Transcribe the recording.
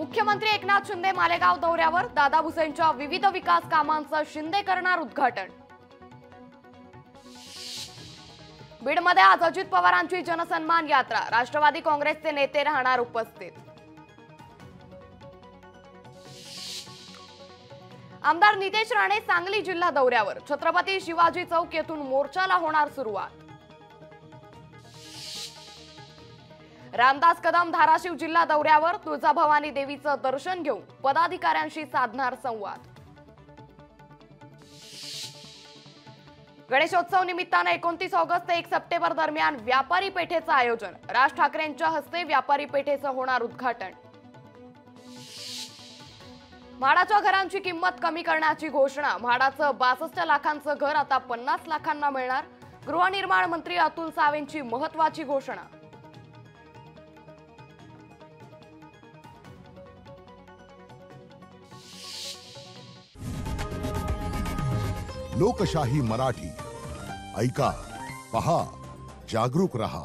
मुख्यमंत्री एकनाथ शिंदे मालेगाव दौऱ्यावर दादा भुसेंच्या विविध विकास कामांचं शिंदे करणार उद्घाटन। बीडमध्ये आज अजित पवारांची जनसन्मान यात्रा, राष्ट्रवादी काँग्रेसचे नेते राहणार उपस्थित। आमदार नितेश राणे सांगली जिल्हा दौऱ्यावर, छत्रपती शिवाजी चौक येथून मोर्चाला होणार सुरुवात। रामदास कदम धाराशिव जिल्हा दौऱ्यावर, तुळजाभवानी देवीचं दर्शन घेऊन पदाधिकाऱ्यांशी साधणार संवाद। गणेशोत्सव निमित्ताने 29 ऑगस्ट ते 1 सप्टेंबर दरम्यान व्यापारी पेठेचं आयोजन, राज ठाकरेंच्या हस्ते व्यापारी पेठेचं होणार उद्घाटन। म्हाडाच्या घरांची किंमत कमी करण्याची घोषणा, म्हाडाचं 62 लाखांचं घर आता 50 लाखांना मिळणार, गृहनिर्माण मंत्री अतुल सावेंची महत्त्वाची घोषणा। लोकशाही मराठी ऐका, पहा, जागरूक रहा।